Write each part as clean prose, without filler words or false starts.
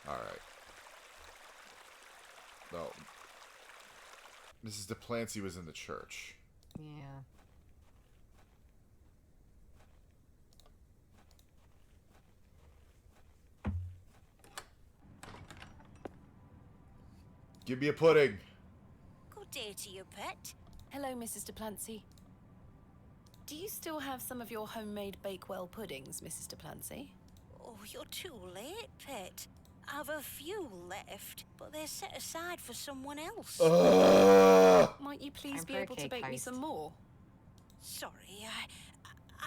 Alright. No. Mrs. DePlancy was in the church. Yeah. Give me a pudding. Good day to you, pet. Hello, Mrs. DePlancy. Do you still have some of your homemade Bakewell puddings, Mrs. DePlancy? Oh, you're too late, pet. I've a few left, but they're set aside for someone else. Might you please Time be for a able to cake bake me heist. some more? Sorry,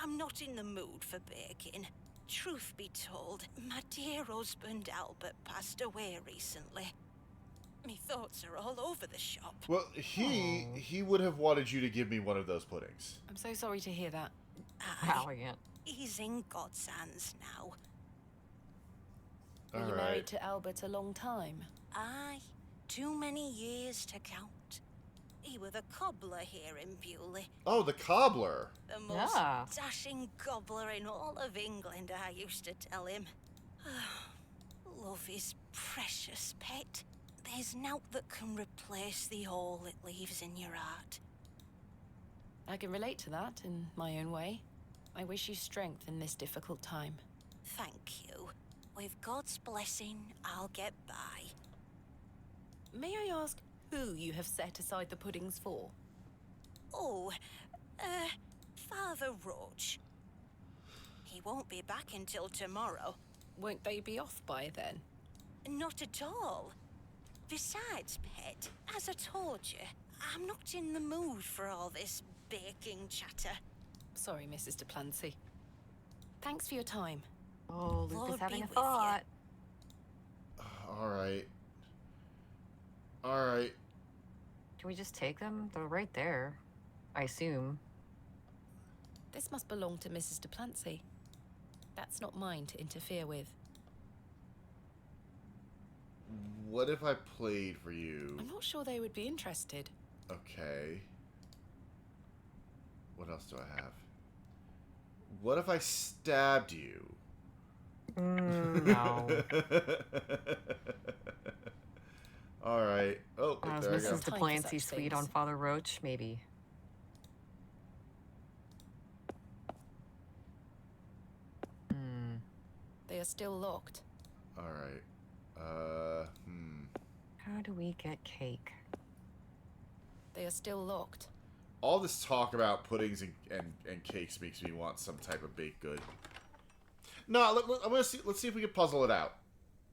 I'm not in the mood for baking. Truth be told, my dear husband Albert passed away recently. Me thoughts are all over the shop. Well, he would have wanted you to give me one of those puddings. I'm so sorry to hear that. Valiant. He's in God's hands now. Were you married to Albert a long time? Aye, too many years to count. He were the cobbler here in Bewley. Oh, the cobbler. The most Yeah. dashing cobbler in all of England, I used to tell him. Love is precious, pet. There's naught that can replace the hole it leaves in your heart. I can relate to that in my own way. I wish you strength in this difficult time. Thank you. With God's blessing, I'll get by. May I ask who you have set aside the puddings for? Oh, Father Roach. He won't be back until tomorrow. Won't they be off by then? Not at all. Besides, pet, as I told you, I'm not in the mood for all this baking chatter. Sorry, Mrs. DePlancy. Thanks for your time. Oh, Luke Lord is having be a with thought. Alright. Alright. Can we just take them? They're right there. I assume. This must belong to Mrs. DePlancy. That's not mine to interfere with. What if I played for you? I'm not sure they would be interested. Okay. What else do I have? What if I stabbed you? No. Alright. Oh, Was there I go. Mrs. Time for DePlancy such sweet things. on Father Roach? Maybe. They are still locked. Alright. How do we get cake? They are still locked. All this talk about puddings and cakes makes me want some type of baked good. No, I'm gonna see. Let's see if we can puzzle it out.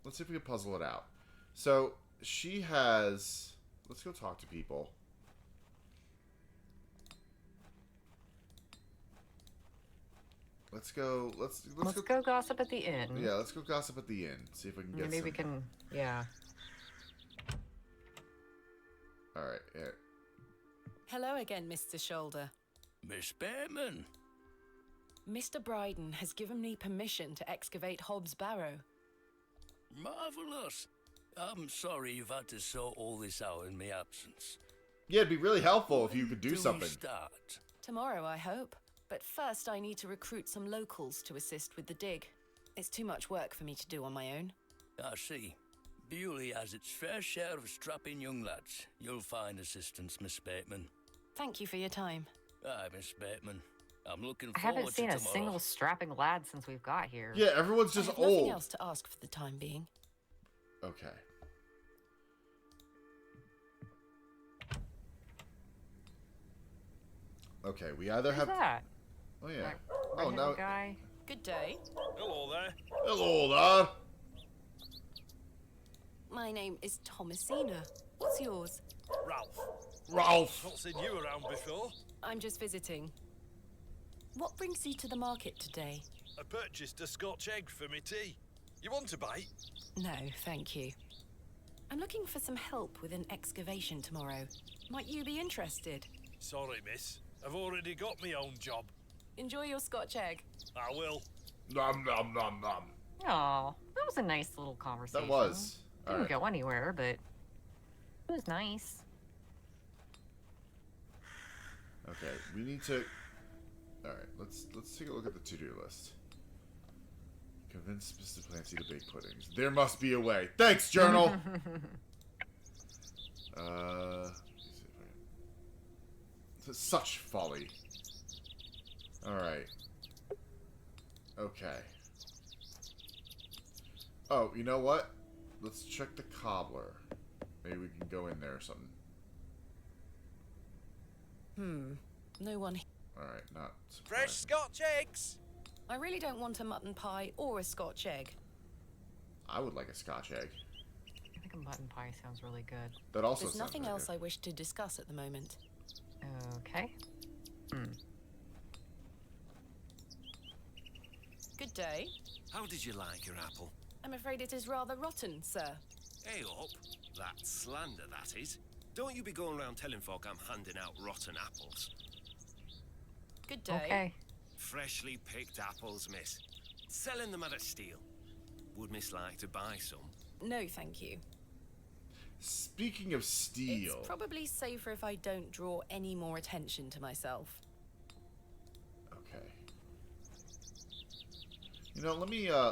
Let's see if we can puzzle it out. So she has. Let's go talk to people. Let's go. Let's Go gossip at the inn. Yeah, let's go gossip at the inn. See if we can get. Maybe some... we can. Yeah. All right. Yeah. Hello again, Mr. Shoulder. Miss Bateman. Mr. Bryden has given me permission to excavate Hobb's Barrow. Marvellous. I'm sorry you've had to sort all this out in my absence. Yeah, it'd be really helpful if you could do We something. start? Tomorrow, I hope. But first, I need to recruit some locals to assist with the dig. It's too much work for me to do on my own. I see. Bewley has its fair share of strapping young lads. You'll find assistance, Miss Bateman. Thank you for your time. Aye, Miss Bateman. I'm looking I forward haven't seen to a tomorrow. single strapping lad since we've got here. Yeah, everyone's I just have nothing old. else to ask for the time being. Okay. Okay, we either Who's have. that? Oh yeah. That Oh redheaded no. guy. Good day. Hello there. Hello there. My name is Thomasina. What's yours? Ralph. Ralph. Not seen you around before. I'm just visiting. What brings you to the market today? I purchased a Scotch egg for me tea. You want a bite? No, thank you. I'm looking for some help with an excavation tomorrow. Might you be interested? Sorry, miss. I've already got my own job. Enjoy your Scotch egg. I will. Nom nom nom nom. Oh, that was a nice little conversation. That was. All Didn't right. go anywhere, but it was nice. Okay, we need to. All right, let's take a look at the to-do list. Convince Mr. Clancy to bake puddings. There must be a way. Thanks, journal! Such folly. Alright. Okay. Oh, you know what? Let's check the cobbler. Maybe we can go in there or something. No one. Alright, not Fresh surprising. Scotch eggs! I really don't want a mutton pie or a Scotch egg. I would like a Scotch egg. I think a mutton pie sounds really good. That also There's sounds nothing really else good. I wish to discuss at the moment. Okay. Good day. How did you like your apple? I'm afraid it is rather rotten, sir. Hey up. That's slander, that is. Don't you be going around telling folk I'm handing out rotten apples. Good day. Okay. Freshly picked apples, miss. Selling them at a steal. Would miss like to buy some? No, thank you. Speaking of steel... It's probably safer if I don't draw any more attention to myself. Okay. You know,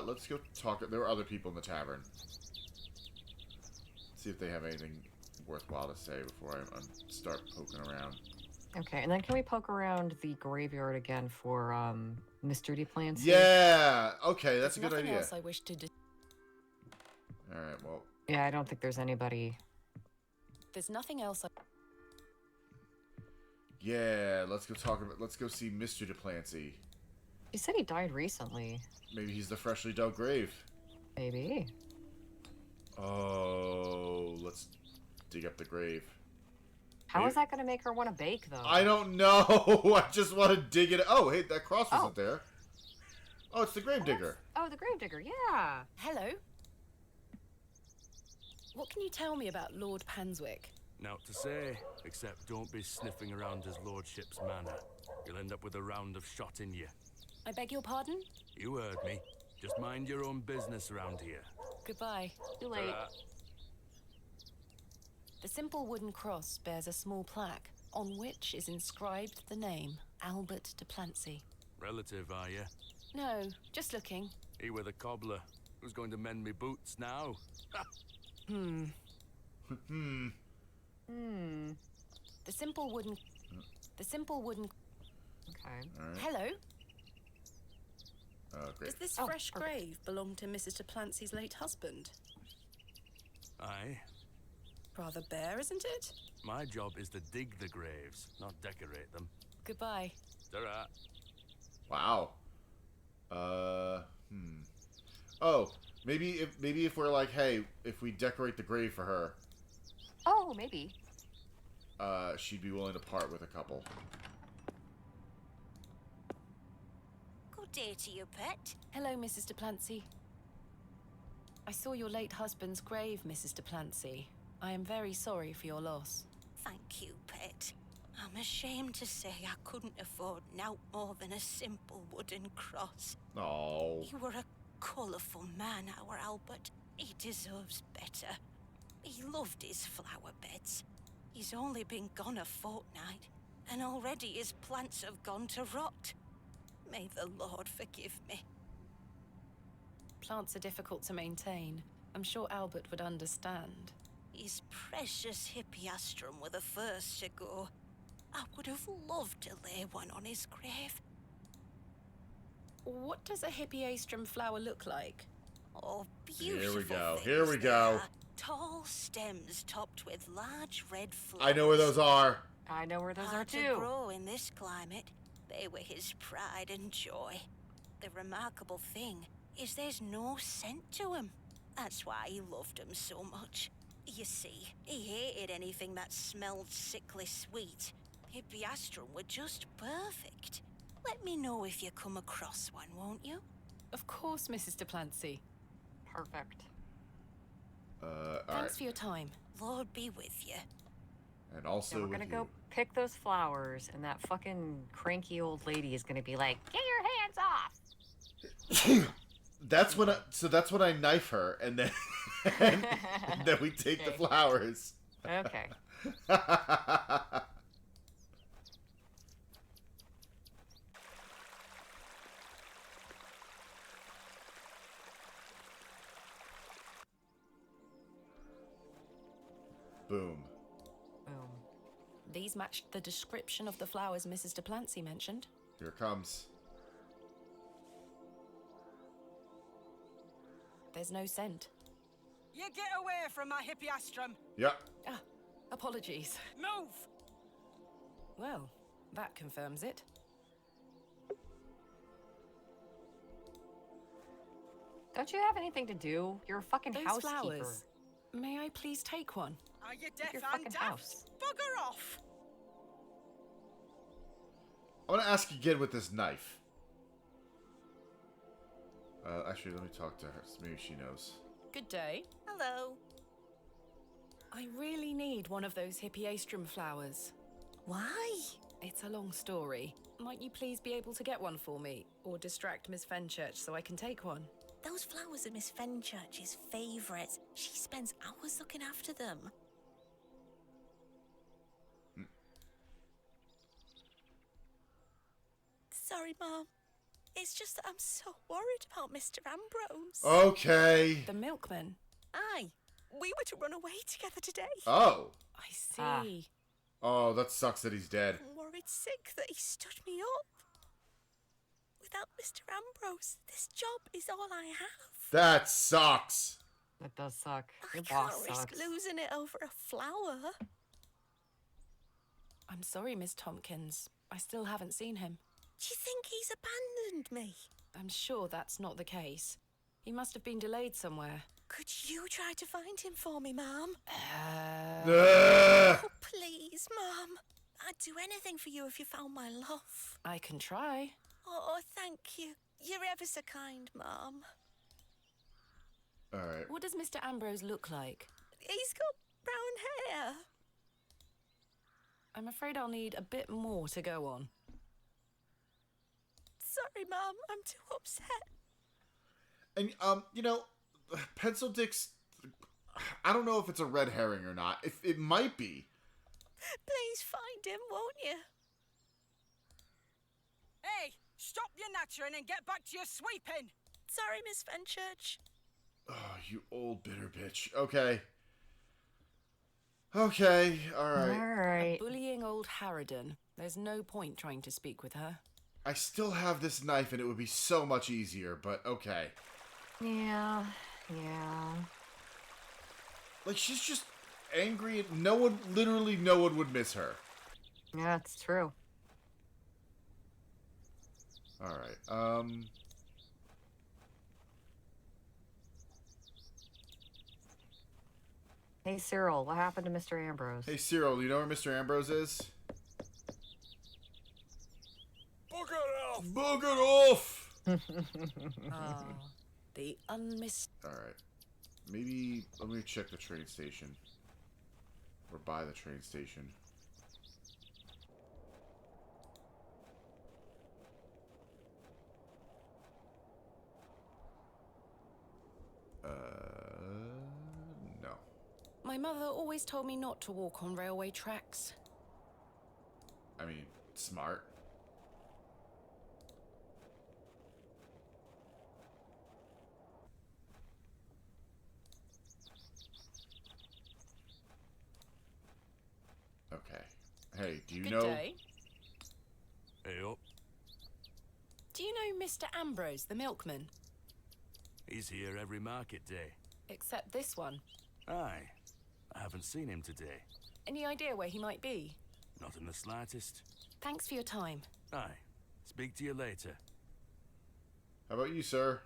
let's go talk... There were other people in the tavern. See if they have anything worthwhile to say before I start poking around. Okay, and then can we poke around the graveyard again for Mr. DePlancy? Yeah! Okay, that's a There's good nothing idea. else I wish to Alright, well... Yeah, I don't think there's anybody. There's nothing else Yeah, let's go see Mr. DePlancy. He said he died recently. Maybe he's the freshly dug grave. Maybe. Oh, let's dig up the grave. How is that going to make her want to bake, though? I don't know. I just want to dig it. Oh, hey, that cross wasn't there. Oh, it's the grave digger. Oh, the gravedigger, yeah. Hello? What can you tell me about Lord Panswick? Naught to say, except don't be sniffing around his lordship's manor. You'll end up with a round of shot in you. I beg your pardon? You heard me. Just mind your own business around here. Goodbye. Too late. The simple wooden cross bears a small plaque, on which is inscribed the name Albert de Plancy. Relative, are you? No, just looking. He were the cobbler. Who's going to mend me boots now? The simple wooden... Okay. Alright. Hello? Oh, great. Does this Oh, fresh perfect. grave belong to Mrs. de Plancy's late husband? Aye. Rather bare, isn't it? My job is to dig the graves, not decorate them. Goodbye. Ta-ra. Wow. Oh, maybe if we're like, hey, if we decorate the grave for her, Oh, maybe. she'd be willing to part with a couple. Good day to you, pet. Hello, Mrs. de Plancy. I saw your late husband's grave, Mrs. de Plancy. I am very sorry for your loss. Thank you, pet. I'm ashamed to say I couldn't afford naught more than a simple wooden cross. Oh. You were a colourful man, our Albert. He deserves better. He loved his flower beds. He's only been gone a fortnight, and already his plants have gone to rot. May the Lord forgive me. Plants are difficult to maintain. I'm sure Albert would understand. His precious hippiastrum were the first to go. I would have loved to lay one on his grave. What does a hippiastrum flower look like? Oh, beautiful Here we go. things Here we they go. are. Tall stems topped with large red flowers. I know where those are. I know where those are Hard to too. grow in this climate. They were his pride and joy. The remarkable thing is there's no scent to 'em. That's why he loved 'em so much. You see, he hated anything that smelled sickly sweet. Hippiastrum were just perfect. Let me know if you come across one, won't you? Of course, Mrs. de Plancy. Perfect. Alright. Thanks for your time. Lord be with you. And also Now we're with gonna you. go pick those flowers, and that fucking cranky old lady is gonna be like, "Get your hands off!" That's when I knife her, and then and then we take the Okay. flowers. Okay. Boom. Boom. These matched the description of the flowers Mrs. Duplancy mentioned. Here it comes. There's no scent. You get away from my hippiastrum. Yep. Ah, apologies. Move! Well, that confirms it. Don't you have anything to do? You're a fucking Those housekeeper. flowers. May I please take one? Are you deaf Your and fucking daft? house. Bugger off! I want to ask again with this knife. Actually, let me talk to her. Maybe she knows. Good day. Hello. I really need one of those hippiastrum flowers. Why? It's a long story. Might you please be able to get one for me? Or distract Miss Fenchurch so I can take one? Those flowers are Miss Fenchurch's favourite. She spends hours looking after them. Sorry, Mom. It's just that I'm so worried about Mr. Ambrose. Okay. The milkman. Aye. We were to run away together today. Oh. I see. Oh, that sucks that he's dead. I'm worried sick that he stood me up. Without Mr. Ambrose, this job is all I have. That sucks. That does suck. I Your can't boss risk sucks. losing it over a flower. I'm sorry, Miss Tompkins. I still haven't seen him. Do you think he's abandoned me? I'm sure that's not the case. He must have been delayed somewhere. Could you try to find him for me, Mom? Ugh. Oh, please, Mom. I'd do anything for you if you found my love. I can try. Oh, thank you. You're ever so kind, Mom. Alright. What does Mr. Ambrose look like? He's got brown hair. I'm afraid I'll need a bit more to go on. Sorry, Mom. I'm too upset. And, you know, Pencil Dick's... I don't know if it's a red herring or not. If it might be. Please find him, won't you? Hey, stop your nattering and get back to your sweeping. Sorry, Miss Fenchurch. Oh, you old bitter bitch. Okay. Okay, alright. Alright. Bullying old Harridan. There's no point trying to speak with her. I still have this knife and it would be so much easier, but okay. Yeah. Like, she's just angry and no one, literally no one would miss her. Yeah, it's true. Alright, Hey, Cyril, what happened to Mr. Ambrose? Hey, Cyril, do you know where Mr. Ambrose is? Bugger off! Bugger off! Ah, the Alright. Maybe, let me check the train station. Or by the train station. No. My mother always told me not to walk on railway tracks. I mean, smart. Okay. Hey, do you Good know... day. Hey up. Do you know Mr. Ambrose, the milkman? He's here every market day. Except this one. Aye. I haven't seen him today. Any idea where he might be? Not in the slightest. Thanks for your time. Aye. Speak to you later. How about you, sir?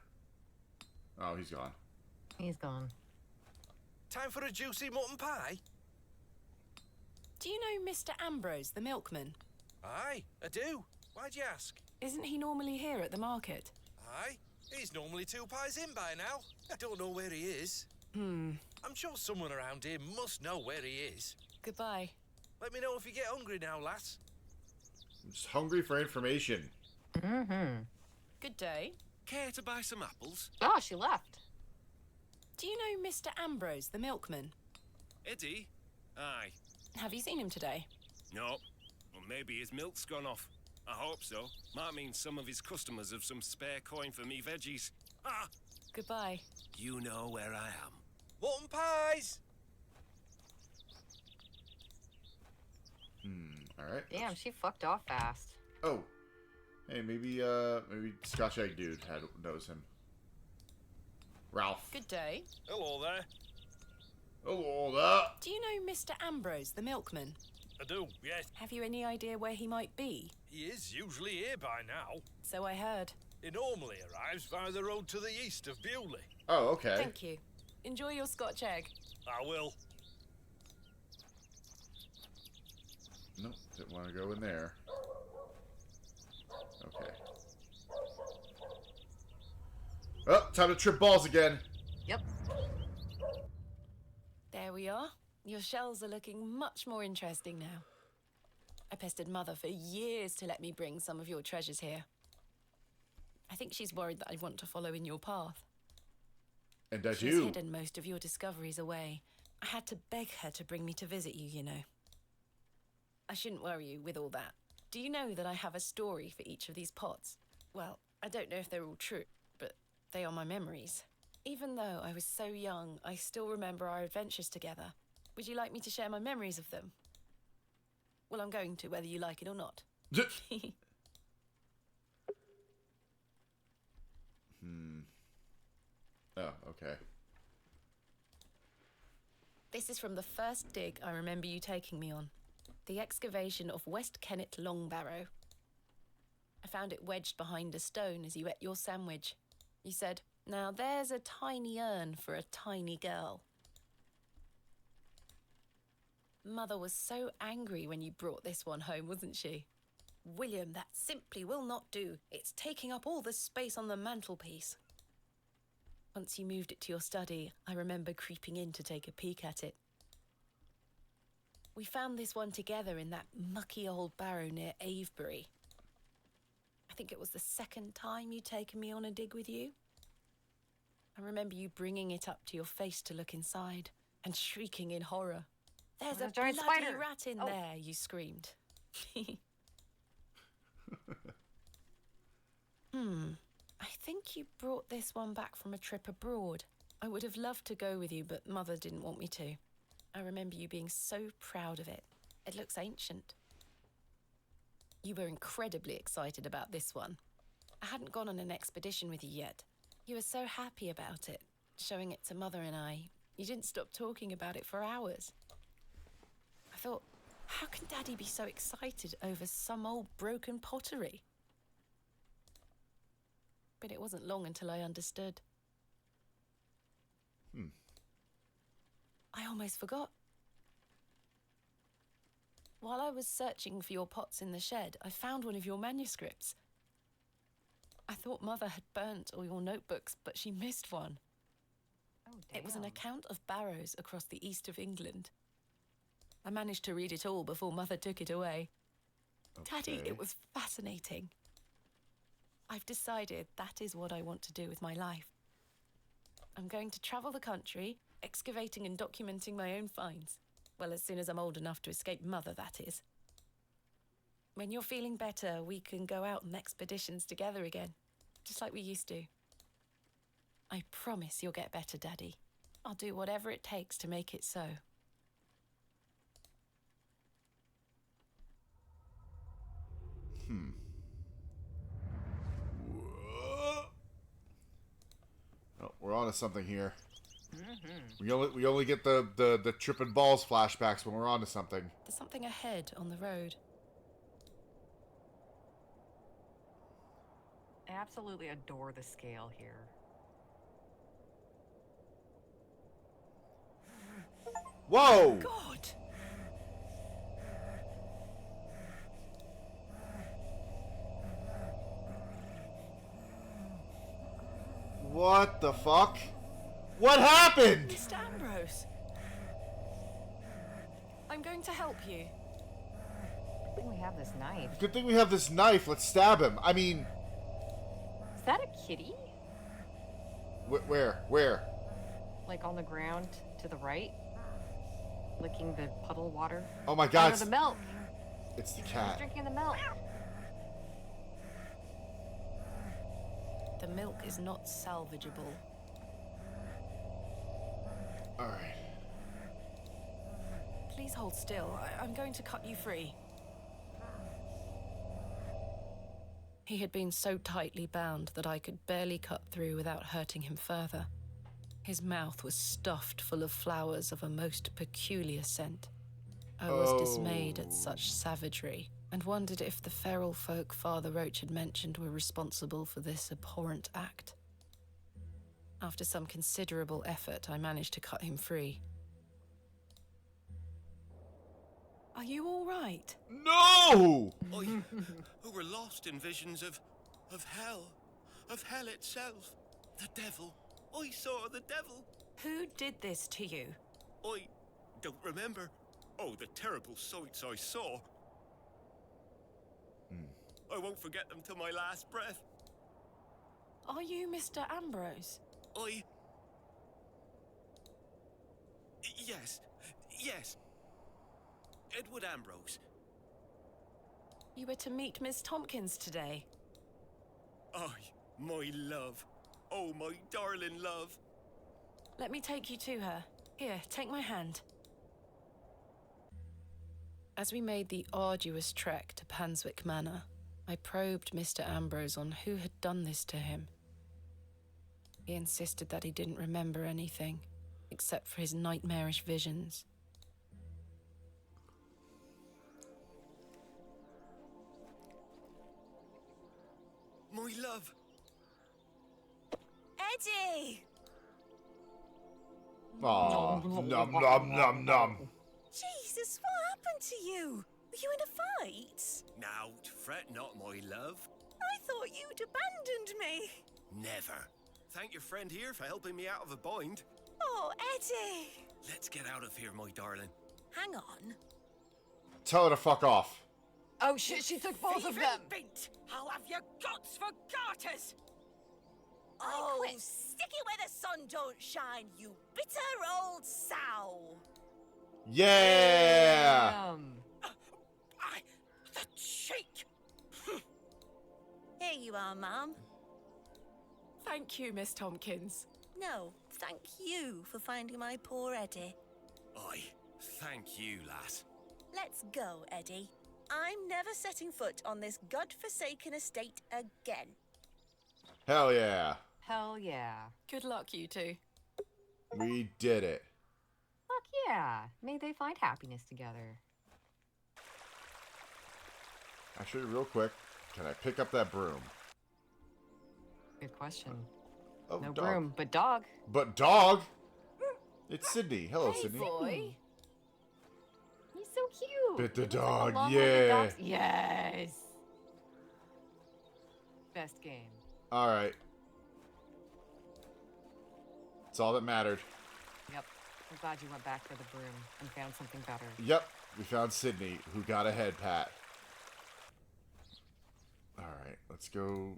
Oh, he's gone. He's gone. Time for a juicy mutton pie? Do you know Mr. Ambrose, the milkman? Aye, I do. Why'd you ask? Isn't he normally here at the market? Aye, he's normally 2 pies in by now. I don't know where he is. I'm sure someone around here must know where he is. Goodbye. Let me know if you get hungry now, lass. I'm just hungry for information. Mm-hmm. Good day. Care to buy some apples? Oh, she left. Do you know Mr. Ambrose, the milkman? Eddie? Aye. Have you seen him today? No. Well, maybe his milk's gone off. I hope so. Might mean some of his customers have some spare coin for me veggies. Ah! Goodbye. You know where I am. Mutton pies! All right. Damn, she fucked off fast. Oh. Hey, maybe Scotch Egg Dude knows him. Ralph. Good day. Hello there. Hello there. Do you know Mr. Ambrose, the milkman? I do, yes. Have you any idea where he might be? He is usually here by now. So I heard. He normally arrives via the road to the east of Bewley. Oh, okay. Thank you. Enjoy your Scotch egg. I will. Nope, didn't want to go in there. Okay. Oh, time to trip balls again. Yep. There we are. Your shells are looking much more interesting now. I pestered Mother for years to let me bring some of your treasures here. I think she's worried that I want to follow in your path. And does She's you? hidden most of your discoveries away. I had to beg her to bring me to visit you, you know. I shouldn't worry you with all that. Do you know that I have a story for each of these pots? Well, I don't know if they're all true, but they are my memories. Even though I was so young, I still remember our adventures together. Would you like me to share my memories of them? Well, I'm going to, whether you like it or not. Oh, okay. This is from the first dig I remember you taking me on. The excavation of West Kennet Long Barrow. I found it wedged behind a stone as you ate your sandwich. You said, "Now there's a tiny urn for a tiny girl." Mother was so angry when you brought this one home, wasn't she? "William, that simply will not do. It's taking up all the space on the mantelpiece." Once you moved it to your study, I remember creeping in to take a peek at it. We found this one together in that mucky old barrow near Avebury. I think it was the second time you'd taken me on a dig with you. I remember you bringing it up to your face to look inside and shrieking in horror. "There's a giant bloody spider." rat in Oh. there," you screamed. I think you brought this one back from a trip abroad. I would have loved to go with you, but Mother didn't want me to. I remember you being so proud of it. It looks ancient. You were incredibly excited about this one. I hadn't gone on an expedition with you yet. You were so happy about it, showing it to Mother and I. You didn't stop talking about it for hours. I thought, how can Daddy be so excited over some old broken pottery? But it wasn't long until I understood. I almost forgot. While I was searching for your pots in the shed, I found one of your manuscripts. I thought Mother had burnt all your notebooks, but she missed one. Oh, It was an damn. account of barrows across the east of England. I managed to read it all before Mother took it away. Daddy, Okay. it was fascinating. I've decided that is what I want to do with my life. I'm going to travel the country, excavating and documenting my own finds. Well, as soon as I'm old enough to escape Mother, that is. When you're feeling better, we can go out on expeditions together again, just like we used to. I promise you'll get better, Daddy. I'll do whatever it takes to make it so. Oh, we're on to something here. We only get the tripping balls flashbacks when we're on to something. There's something ahead on the road. I absolutely adore the scale here. Whoa! God! What the fuck? What happened? Mr. Ambrose! I'm going to help you. I think we have this knife. Good thing we have this knife. Let's stab him. I mean, Is that a kitty? where? Where? Like on the ground to the right? Licking the puddle water? Oh my Oh, god, no, the milk! it's the He's cat. drinking the milk. The milk is not salvageable. Alright. Please hold still. I'm going to cut you free. He had been so tightly bound that I could barely cut through without hurting him further. His mouth was stuffed full of flowers of a most peculiar scent. I was dismayed at such savagery, and wondered if the feral folk Father Roach had mentioned were responsible for this abhorrent act. After some considerable effort, I managed to cut him free. Are you all right? No! Who were lost in visions of hell itself. The devil. I saw the devil. Who did this to you? I don't remember. Oh, the terrible sights I saw. I won't forget them till my last breath. Are you Mr. Ambrose? Yes. Edward Ambrose. You were to meet Miss Tompkins today. My love. Oh, my darling love. Let me take you to her. Here, take my hand. As we made the arduous trek to Panswick Manor, I probed Mr. Ambrose on who had done this to him. He insisted that he didn't remember anything, except for his nightmarish visions. My love. Eddie! Aw, nom nom nom nom. Jesus, what happened to you? Were you in a fight? Now, fret not, my love. I thought you'd abandoned me. Never. Thank your friend here for helping me out of a bind. Oh, Eddie! Let's get out of here, my darling. Hang on. Tell her to fuck off. Oh shit, she took both of Thieving them. bint! I'll have your guts for garters. Oh, stick it where the sun don't shine, you bitter old sow! Yeah! The cheek! Here you are, Mum. Thank you, Miss Tompkins. No, thank you for finding my poor Eddie. Aye, thank you, lass. Let's go, Eddie. I'm never setting foot on this godforsaken estate again. Hell yeah. Hell yeah. Good luck, you two. We did it. Fuck yeah. May they find happiness together. Actually, real quick, can I pick up that broom? Good question. Oh, No dog. broom, but dog. But dog? It's Sydney. Hello, Hey, Sydney. boy. He's so cute. Bit the He looks like a dog, long-legged yeah. dachshund. Yes. Best game. Alright. That's all that mattered. Yep. I'm glad you went back for the broom and found something better. Yep, we found Sydney, who got a head pat. Alright, let's go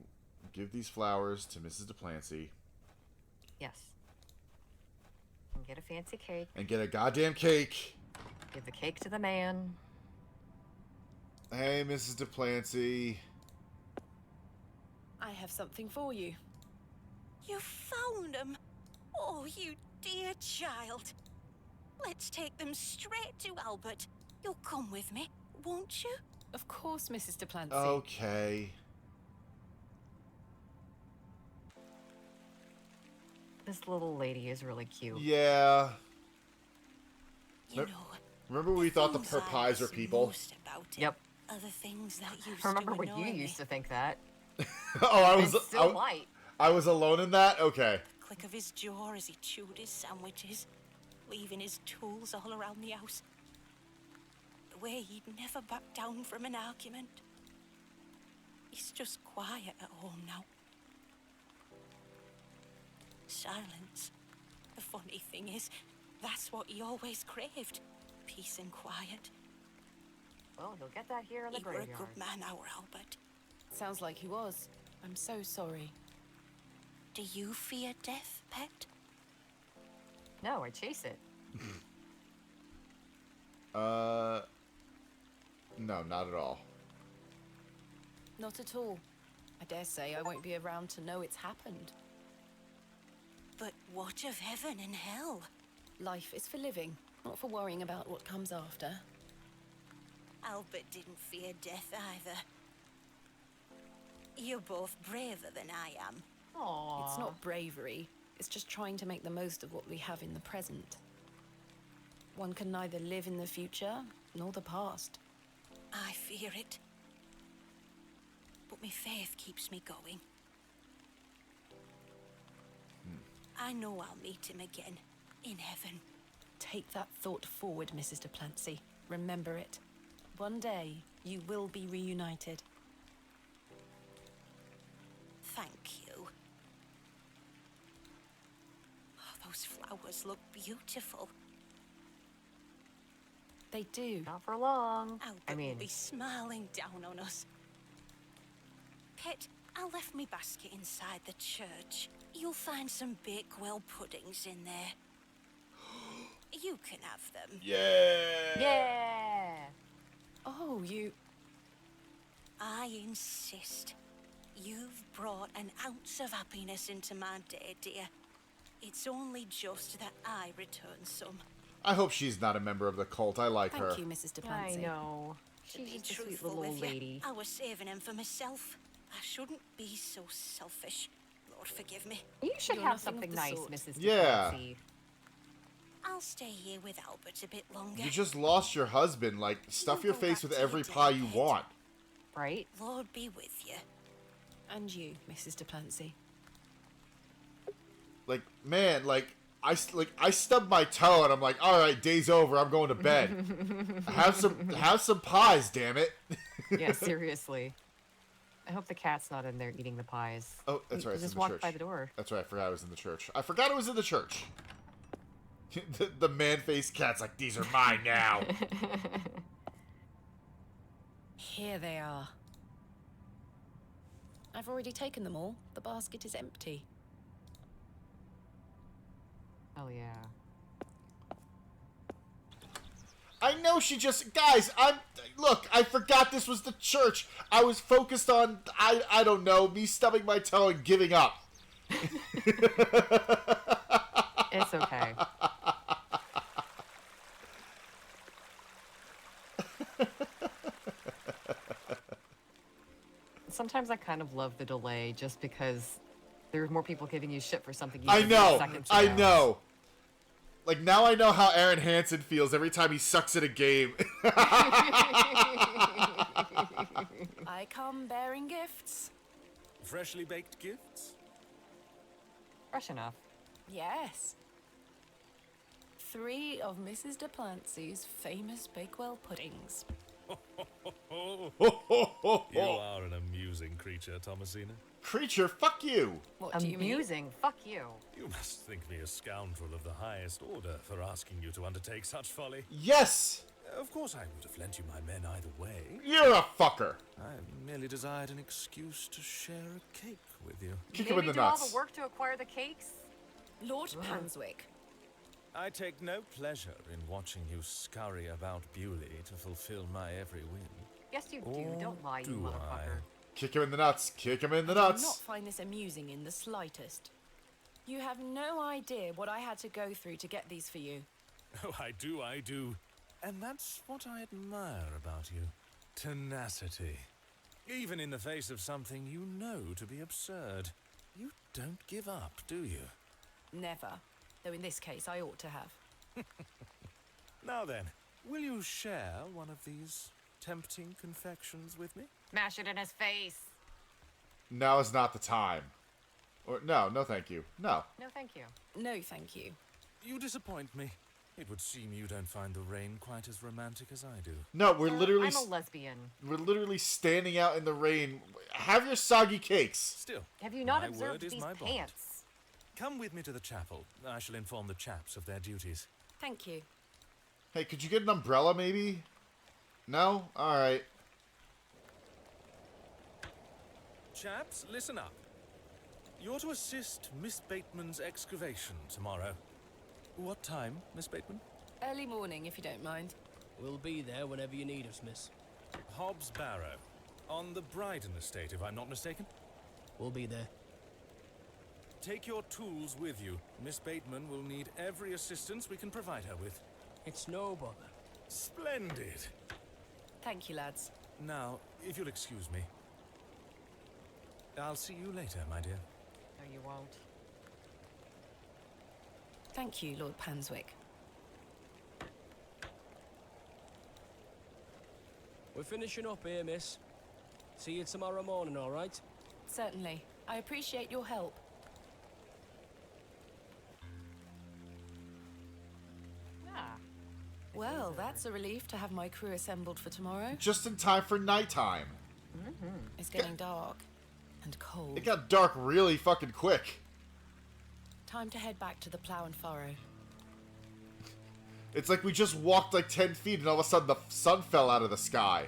give these flowers to Mrs. DePlancy. Yes. And get a fancy cake. And get a goddamn cake. Give the cake to the man. Hey, Mrs. DePlancy. I have something for you. You found them? Oh, you dear child. Let's take them straight to Albert. You'll come with me, won't you? Of course, Mrs. DePlancy. Okay. This little lady is really cute. Yeah. You Rem- know, Remember we thought the things I pies are miss people? most about it Yep. are the things that used Remember to when you annoy me. used to think that? Oh, I was And still might. I was alone in that? Okay. Click of his jaw as he chewed his sandwiches, leaving his tools all around the house. The way he'd never back down from an argument. He's just quiet at home now. Silence. The funny thing is, that's what he always craved. Peace and quiet. Well, you'll get that here in the He were a graveyard. good man, our Albert. Sounds like he was. I'm so sorry. Do you fear death, pet? No, I chase it. No, not at all. Not at all. I dare say I won't be around to know it's happened. But what of heaven and hell? Life is for living, not for worrying about what comes after. Albert didn't fear death either. You're both braver than I am. Aww. It's not bravery. It's just trying to make the most of what we have in the present. One can neither live in the future nor the past. I fear it. But my faith keeps me going. I know I'll meet him again, in heaven. Take that thought forward, Mrs. de Plancy. Remember it. One day, you will be reunited. Thank you. Oh, those flowers look beautiful. They do. Not for long. Albert will be smiling down on us. Pet, I left me basket inside the church. You'll find some Bakewell puddings in there. You can have them. Yeah. Yeah. Oh, you... I insist. You've brought an ounce of happiness into my day, dear. It's only just that I return some. I hope she's not a member of the cult. I like her. Thank you, Mrs. de I Plancy. know. To She's be just a sweet truthful little old with you, lady. I was saving him for myself. I shouldn't be so selfish. Lord forgive me. You should You're have nothing of something the nice, sort. Mrs. Yeah. DePlancy. I'll stay here with Albert a bit longer. You just lost your husband. Like, stuff You your go face back with to every your pie you dead want. Right? Lord be with you. And you, Mrs. de Plancy. Like, man, like I stubbed my toe and I'm like, all right, day's over. I'm going to bed. have some pies, damn it. Yeah, seriously. I hope the cat's not in there eating the pies. Oh, that's right. He It's just in the walked church. by the door. That's right. I forgot it was in the church. I forgot it was in the church. the man-faced cat's like, these are mine now. Here they are. I've already taken them all. The basket is empty. Oh yeah. I know she just... Guys, Look, I forgot this was the church. I was focused on, I don't know, me stubbing my toe and giving up. It's okay. Sometimes I kind of love the delay just because there's more people giving you shit for something you did seconds ago. I know. Like, now I know how Aaron Hansen feels every time he sucks at a game. I come bearing gifts. Freshly baked gifts? Fresh enough. Yes. 3 of Mrs. de Plancy's famous Bakewell puddings. You are an amusing creature, Thomasina. Creature, fuck you. What do you mean? Amusing. Fuck you. You must think me a scoundrel of the highest order for asking you to undertake such folly. Yes. Of course I would have lent you my men either way. You're a fucker. I merely desired an excuse to share a cake with you. Kick him in Maybe the do all nuts. the work to acquire the cakes? Lord Panswick. I take no pleasure in watching you scurry about Bewley to fulfill my every whim. Yes, you do. Or Don't lie, you do motherfucker. Kick him in the nuts. Kick him in the I do nuts. not find this amusing in the slightest. You have no idea what I had to go through to get these for you. Oh, I do. And that's what I admire about you. Tenacity. Even in the face of something you know to be absurd. You don't give up, do you? Never. Though in this case, I ought to have. Now then, will you share one of these tempting confections with me? Smash it in his face. Now is not the time. Or no, thank you. No. No, thank you. No, thank you. You disappoint me. It would seem you don't find the rain quite as romantic as I do. No, we're literally I'm a lesbian. we're literally standing out in the rain. Have your soggy cakes. Still, Have you not my observed word is these my bond. pants? Come with me to the chapel. I shall inform the chaps of their duties. Thank you. Hey, could you get an umbrella maybe? No? Alright. Chaps, listen up. You're to assist Miss Bateman's excavation tomorrow. What time, Miss Bateman? Early morning, if you don't mind. We'll be there whenever you need us, miss. Hobbs Barrow. On the Bryden estate, if I'm not mistaken. We'll be there. Take your tools with you. Miss Bateman will need every assistance we can provide her with. It's no bother. Splendid. Thank you, lads. Now, if you'll excuse me. I'll see you later, my dear. No, you won't. Thank you, Lord Panswick. We're finishing up here, miss. See you tomorrow morning, all right? Certainly. I appreciate your help. Ah. Well, that's a relief to have my crew assembled for tomorrow. Just in time for nighttime. It's getting dark and cold. It got dark really fucking quick. Time to head back to the plough and furrow. It's like we just walked like 10 feet and all of a sudden the sun fell out of the sky.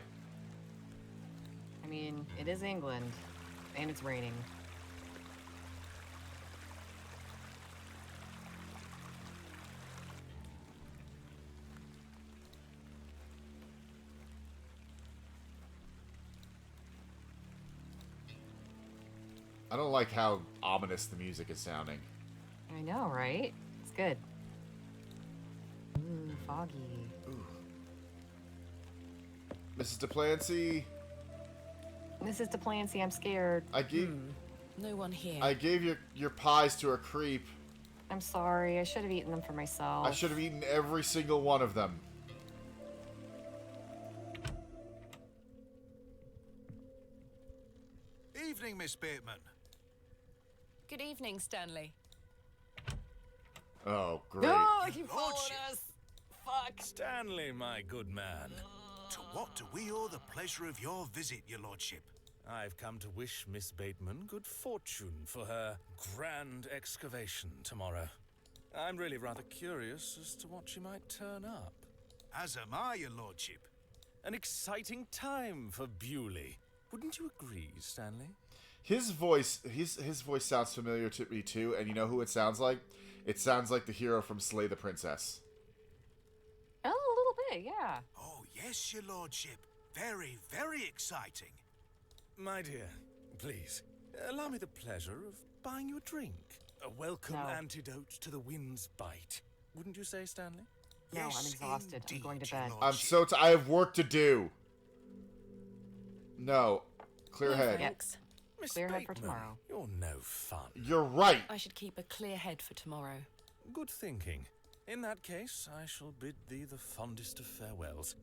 I mean, it is England, and it's raining. I don't like how ominous the music is sounding. I know, right? It's good. Ooh, foggy. Ooh. Mrs. DePlancy, Mrs. DePlancy, I'm scared. I gave No one here. I gave your pies to a creep. I'm sorry. I should have eaten them for myself. I should have eaten every single one of them. Evening, Miss Bateman. Good evening, Stanley. Oh, great. No, he followed Lordship. us. Fuck. Stanley, my good man. To what do we owe the pleasure of your visit, your lordship? I've come to wish Miss Bateman good fortune for her grand excavation tomorrow. I'm really rather curious as to what she might turn up. As am I, your lordship. An exciting time for Bewley. Wouldn't you agree, Stanley? His voice sounds familiar to me too, and you know who it sounds like? It sounds like the hero from Slay the Princess. Oh, a little bit, yeah. Oh, yes, your lordship. Very, very exciting. My dear, please, allow me the pleasure of buying you a drink. A welcome No. antidote to the wind's bite. Wouldn't you say, Stanley? No, Yes, I'm exhausted. I'm going to indeed, your bed. lordship. I have work to do. No. Clear No, head. thanks. Miss Clear head for Bateman, tomorrow. You're no fun. You're right. I should keep a clear head for tomorrow. Good thinking. In that case, I shall bid thee the fondest of farewells.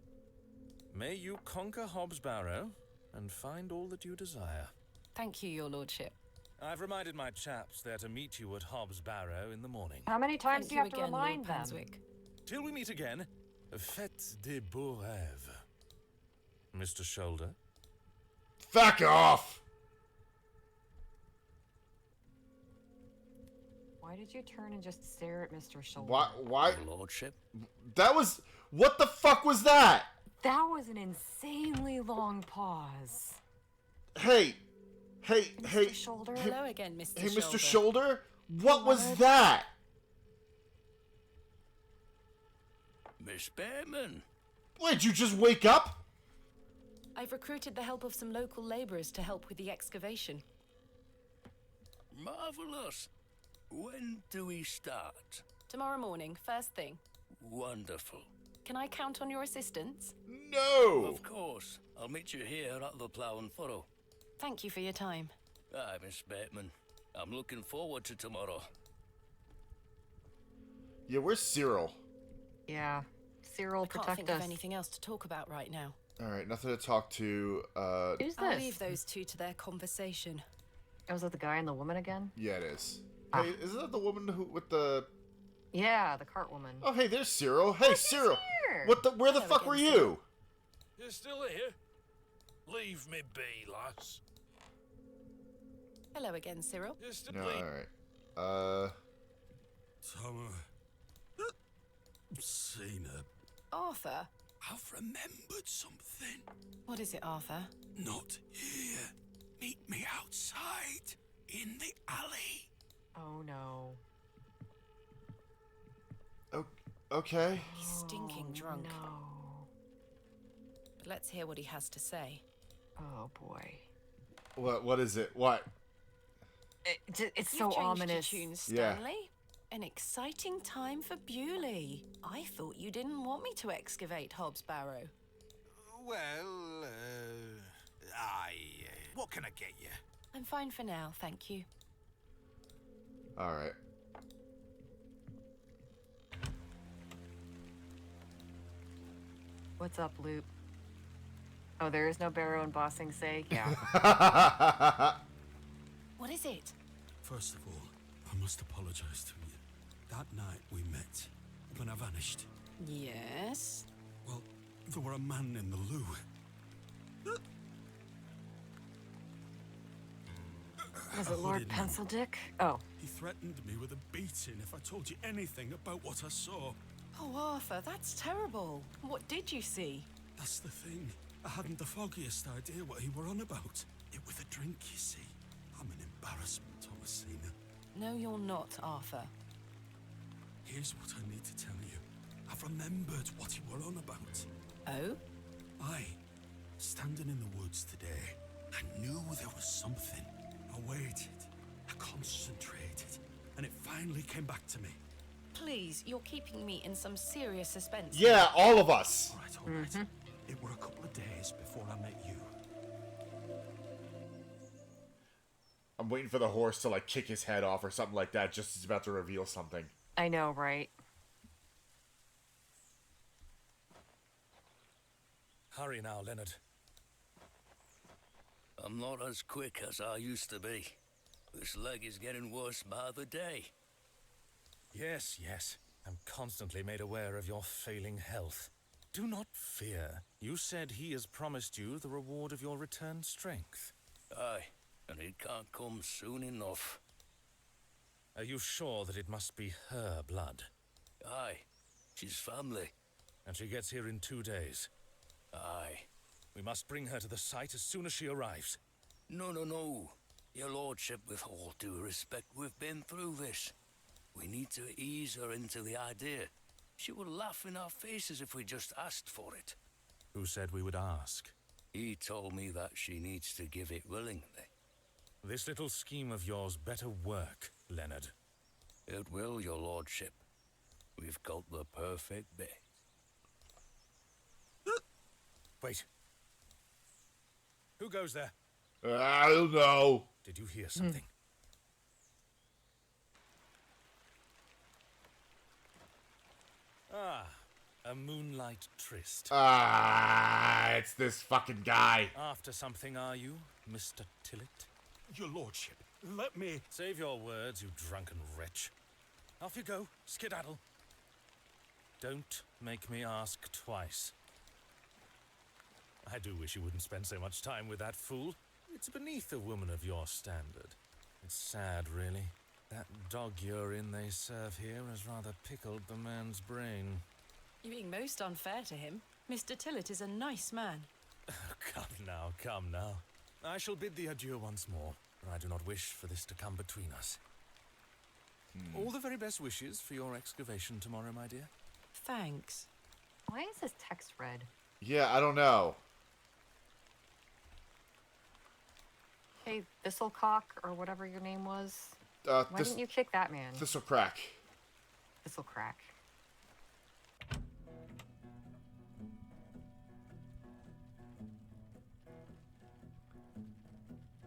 May you conquer Hobbs Barrow and find all that you desire. Thank you, your lordship. I've reminded my chaps they're to meet you at Hobbs Barrow in the morning. How many times Thank do you have to again, remind Lord them? Panswick. Till we meet again, faites des beaux rêves. Mr. Shoulder? Fuck off. Why did you turn and just stare at Mr. Shoulder? Why? Your lordship. That was... What the fuck was that? That was an insanely long pause. Hey. Mr. Shoulder? Hello again, Mr. Hey, Shoulder. Mr. Shoulder? What was that? Miss Bateman. Wait, you just wake up? I've recruited the help of some local labourers to help with the excavation. Marvellous. When do we start? Tomorrow morning, first thing. Wonderful. Can I count on your assistance? No. Of course. I'll meet you here at the Plough and Furrow. Thank you for your time. Aye, Miss Bateman. I'm looking forward to tomorrow. Yeah, where's Cyril? Yeah. Cyril, I can't protect think us. of anything else to talk about right now. Alright, nothing to talk to. Who's I'll this? leave those two to their conversation. Oh, was that the guy and the woman again? Yeah, it is. Ah. Hey, isn't that the woman who with the... Yeah, the cart woman. Oh, hey, there's Cyril. Hey, Cyril. here. Where the Hello fuck were again, you? You're still here? Leave me be, lass. Hello again, Cyril. You're still No, alright. Thomasina, Arthur? I've remembered something. What is it, Arthur? Not here. Meet me outside, in the alley. Oh, no. Okay. He's stinking drunk. No. But let's hear what he has to say. Oh, boy. What is it? What? It's You've so changed ominous. your tune, Yeah. Stanley. An exciting time for Bewley. I thought you didn't want me to excavate Hobbs Barrow. Well, what can I get you? I'm fine for now, thank you. Alright. What's up, Loop? Oh, there is no Barrow and Bossing say? Yeah. What is it? First of all, I must apologize to you. That night we met, when I vanished. Yes? Well, there were a man in the loo. Was it Lord Pencildick? Oh. He threatened me with a beating if I told you anything about what I saw. Oh, Arthur, that's terrible. What did you see? That's the thing. I hadn't the foggiest idea what he were on about. It was a drink, you see. I'm an embarrassment, Thomasina. No, you're not, Arthur. Here's what I need to tell you. I've remembered what he were on about. Oh? Standing in the woods today, I knew there was something. I waited, I concentrated, and it finally came back to me. Please, you're keeping me in some serious suspense. Yeah, all of us. All right. It were a couple of days before I met you. I'm waiting for the horse to, like, kick his head off or something like that, just as he's about to reveal something. I know, right? Hurry now, Leonard. I'm not as quick as I used to be. This leg is getting worse by the day. Yes, yes. I'm constantly made aware of your failing health. Do not fear. You said he has promised you the reward of your returned strength. Aye, and it can't come soon enough. Are you sure that it must be her blood? Aye, she's family. And she gets here in 2 days? Aye. We must bring her to the site as soon as she arrives. No, no, no. Your lordship, with all due respect, we've been through this. We need to ease her into the idea. She would laugh in our faces if we just asked for it. Who said we would ask? He told me that she needs to give it willingly. This little scheme of yours better work, Leonard. It will, your lordship. We've got the perfect bit. Wait. Who goes there? I don't know. Did you hear something? Ah, a moonlight tryst. It's this fucking guy. After something, are you, Mr. Tillett? Your lordship, let me... Save your words, you drunken wretch. Off you go, skedaddle. Don't make me ask twice. I do wish you wouldn't spend so much time with that fool. It's beneath a woman of your standard. It's sad, really. That dog urine they serve here has rather pickled the man's brain. You're being most unfair to him. Mr. Tillett is a nice man. Come now. I shall bid thee adieu once more, for I do not wish for this to come between us. All the very best wishes for your excavation tomorrow, my dear. Thanks. Why is this text red? Yeah, I don't know. Hey, Thistlecock, or whatever your name was. Why didn't you kick that man? Thistlecrack. Thistlecrack.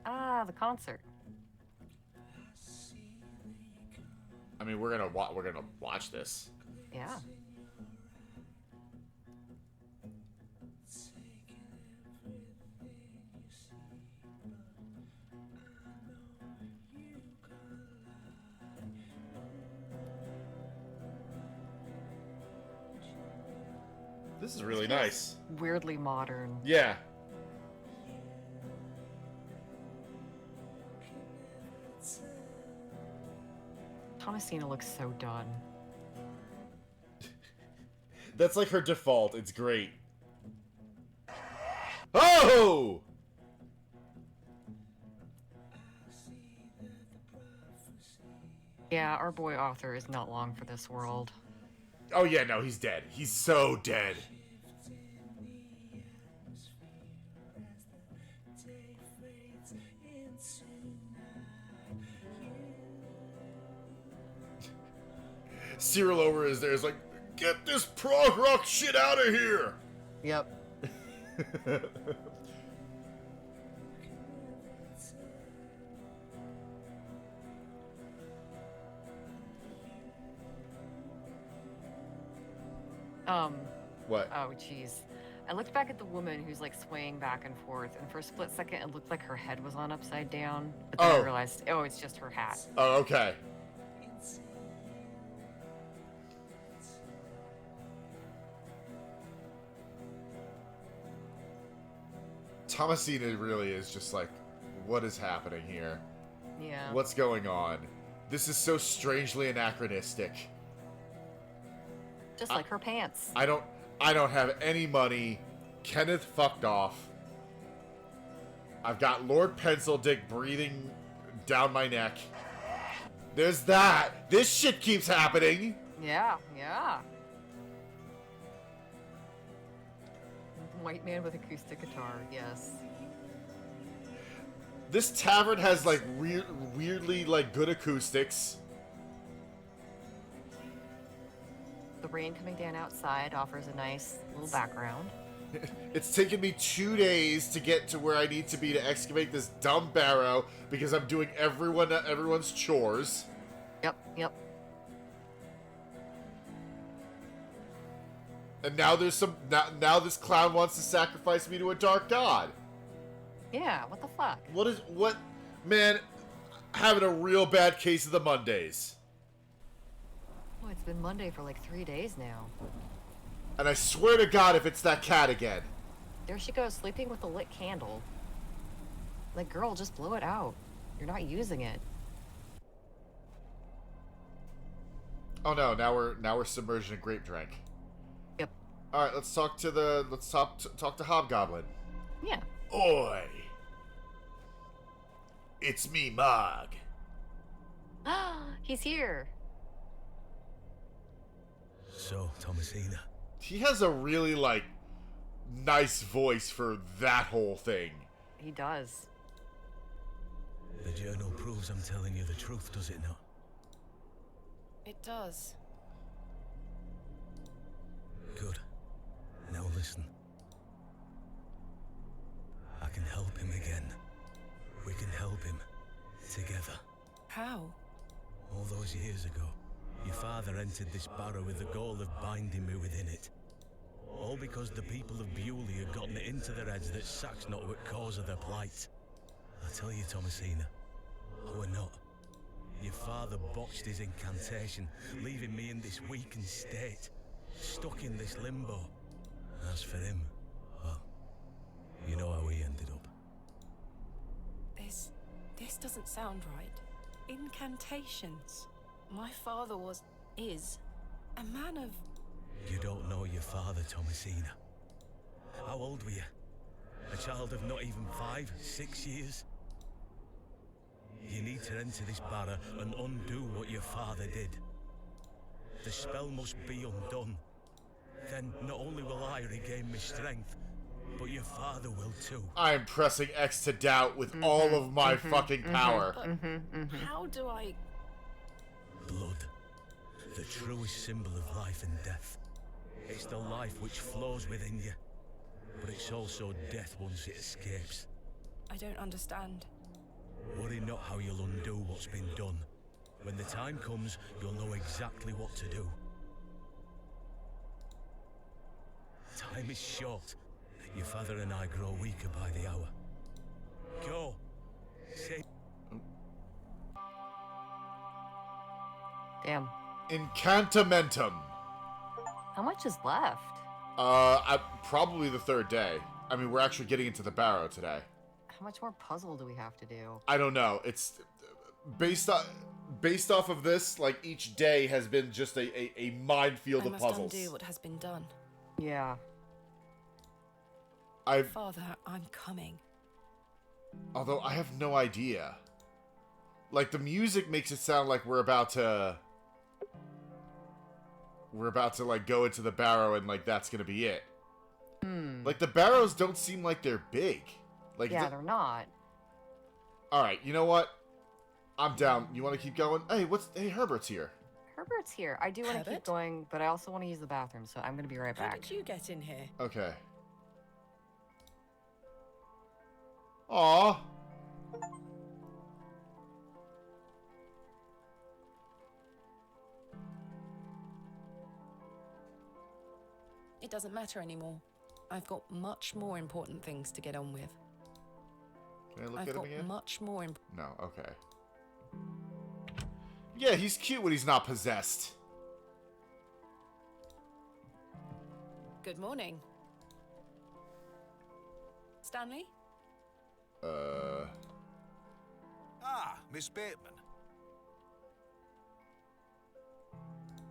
Ah, the concert. I mean, we're gonna watch this. Yeah. This is really nice. Weirdly modern. Yeah. Thomasina looks so done. That's like her default. It's great. Oh! Yeah, our boy Arthur is not long for this world. Oh yeah, no, he's dead. He's so dead. Cyril over is there is like, get this prog rock shit out of here! Yep. What? Oh, jeez. I looked back at the woman who's like swaying back and forth, and for a split second, it looked like her head was on upside down. But then I realized, oh, it's just her hat. Oh, okay. Thomasina really is just like, what is happening here? Yeah. What's going on? This is so strangely anachronistic. Just like her pants. I don't have any money. Kenneth fucked off. I've got Lord Pencil Dick breathing down my neck. There's that. This shit keeps happening. Yeah, yeah. White man with acoustic guitar, yes. This tavern has like weirdly like good acoustics. The rain coming down outside offers a nice little background. It's taken me 2 days to get to where I need to be to excavate this dumb barrow because I'm doing everyone's chores. Yep. And now there's some now this clown wants to sacrifice me to a dark god. Yeah, what the fuck? What man, having a real bad case of the Mondays. Oh, it's been Monday for like 3 days now. And I swear to God if it's that cat again. There she goes, sleeping with a lit candle. Like, girl, just blow it out. You're not using it. Oh no, now we're submerged in a grape drink. Yep. Alright, let's talk to Hobgoblin. Yeah. Oi! It's me, Mog. He's here. So, Thomasina. He has a really, like, nice voice for that whole thing. He does. The journal proves I'm telling you the truth, does it not? It does. Good. Now listen. I can help him again. We can help him. Together. How? All those years ago, your father entered this barrow with the goal of binding me within it. All because the people of Bewley had gotten it into their heads that Sack's not what cause of their plight. I tell you, Thomasina, we're not. Your father botched his incantation, leaving me in this weakened state, stuck in this limbo. As for him, well, you know how he ended up. This doesn't sound right. Incantations. My father is a man of... You don't know your father, Thomasina. How old were you? A child of not even 5, 6 years? You need to enter this barrow and undo what your father did. The spell must be undone. Then not only will I regain my strength, but your father will too. I am pressing X to doubt with all of my fucking power. How do I... Blood. The truest symbol of life and death. It's the life which flows within you. But it's also death once it escapes. I don't understand. Worry not how you'll undo what's been done. When the time comes, you'll know exactly what to do. Time is short. Your father and I grow weaker by the hour. Go. Say... Damn. Incantamentum. How much is left? Probably the 3rd day. I mean, we're actually getting into the barrow today. How much more puzzle do we have to do? I don't know. It's based off of this. Like each day has been just a minefield of puzzles. I must undo what has been done. Yeah. Father, I'm coming. Although I have no idea. Like the music makes it sound like we're about to like go into the barrow and like that's gonna be it. Like the barrows don't seem like they're big. Like yeah, they're not. All right, you know what? I'm down. You want to keep going? Hey, Herbert's here. Herbert's here. I do want to keep going, but I also want to use the bathroom, so I'm gonna be right back. How did you get in here? Okay. Aww. It doesn't matter anymore. I've got much more important things to get on with. Can I look I've at him got again? much more No, okay. Yeah, he's cute when he's not possessed. Good morning. Stanley? Ah, Miss Bateman.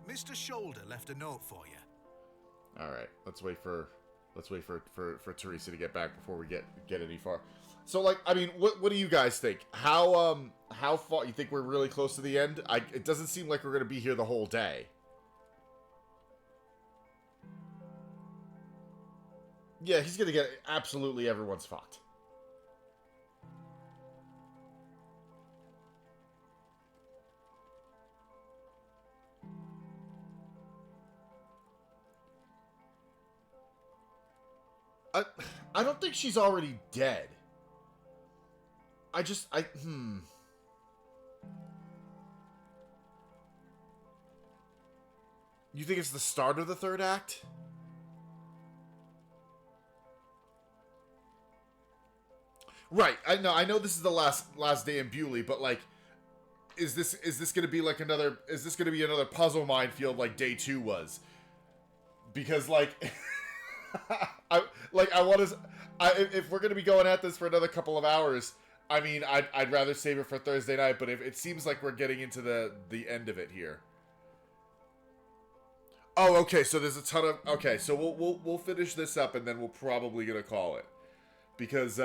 Mr. Shoulder left a note for you. All right, let's wait for Theresa to get back before we get any far. So, like, I mean, what do you guys think? How far you think we're really close to the end? It doesn't seem like we're gonna be here the whole day. Yeah, he's gonna get absolutely everyone's fucked. I don't think she's already dead. You think it's the start of the third act? Right. I know this is the last day in Bewley, but like is this going to be like another puzzle minefield like day 2 was? Because like if we're going to be going at this for another couple of hours, I mean, I'd rather save it for Thursday night, but if it seems like we're getting into the end of it here. Oh, okay, so there's a ton of... Okay, so we'll finish this up, and then we're probably going to call it. Because,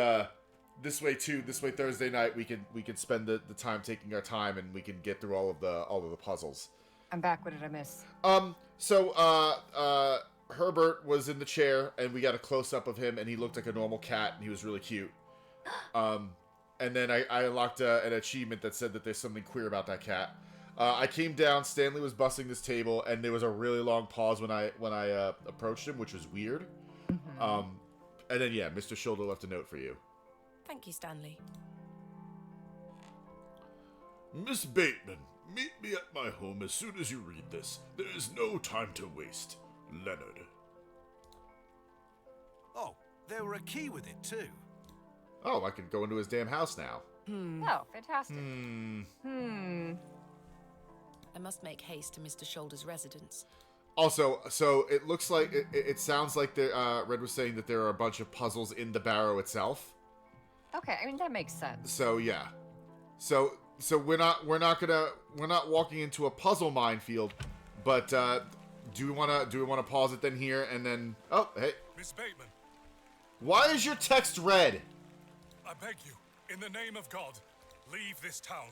this way Thursday night, we can spend the time taking our time, and we can get through all of the puzzles. I'm back. What did I miss? Herbert was in the chair, and we got a close-up of him, and he looked like a normal cat, and he was really cute. And then I unlocked an achievement that said that there's something queer about that cat. I came down, Stanley was bussing this table, and there was a really long pause when I approached him, which was weird. Mm-hmm. And then, yeah, Mr. Shoulder left a note for you. Thank you, Stanley. Miss Bateman, meet me at my home as soon as you read this. There is no time to waste. Leonard. Oh, there were a key with it too. Oh, I can go into his damn house now. Oh, fantastic. I must make haste to Mr. Shoulder's residence. Also, so it looks like it sounds like Red was saying that there are a bunch of puzzles in the Barrow itself. Okay, I mean that makes sense. So yeah, so we're not walking into a puzzle minefield, but do we want to pause it then here and then? Oh, hey, Miss Bateman, why is your text red? I beg you, in the name of God, leave this town.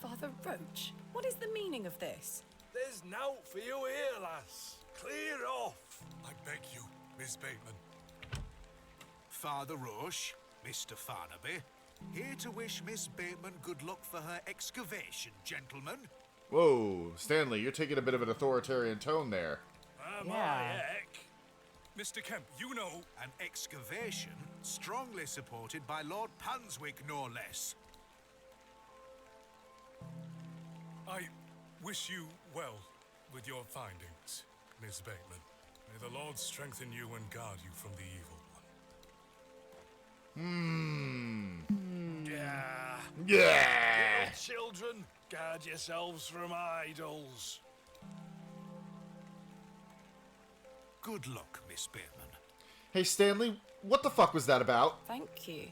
Father Roach, what is the meaning of this? There's nought for you here, lass. Clear off. I beg you, Miss Bateman. Father Roche, Mr. Farnaby, here to wish Miss Bateman good luck for her excavation, gentlemen. Whoa, Stanley, you're taking a bit of an authoritarian tone there. Am I heck? Mr. Kemp, you know... An excavation strongly supported by Lord Panswick, no less. I wish you well with your findings, Miss Bateman. May the Lord strengthen you and guard you from the evil one. Yeah. Little children, guard yourselves from idols. Good luck, Miss Bateman. Hey, Stanley, what the fuck was that about? Thank you.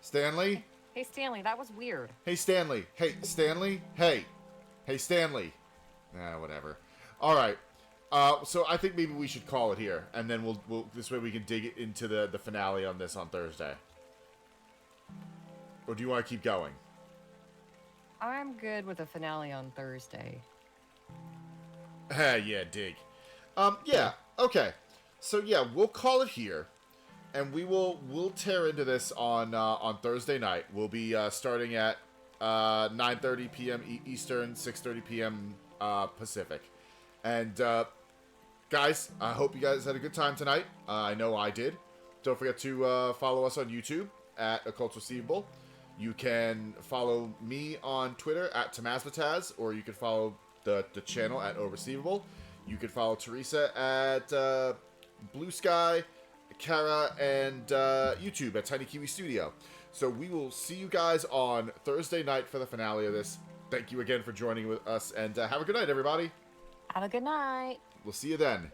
Stanley? Hey, Stanley, that was weird. Hey, Stanley. Hey, Stanley. Hey. Hey, Stanley. Whatever. All right. So I think maybe we should call it here, and then we'll this way we can dig into the finale on this on Thursday. Or do you want to keep going? I'm good with a finale on Thursday. Yeah, dig. Yeah. Okay. So yeah, we'll call it here, and we'll tear into this on Thursday night. We'll be starting at 9:30 p.m. Eastern, 6:30 p.m. Pacific. And guys, I hope you guys had a good time tonight. I know I did. Don't forget to follow us on YouTube at Occults Receivable. You can follow me on Twitter at Thomasina, or you can follow the channel at Receivable. You can follow Theresa at Blue Sky, Kara, and YouTube at Tiny Kiwi Studio. So we will see you guys on Thursday night for the finale of this. Thank you again for joining with us, and have a good night, everybody. Have a good night. We'll see you then.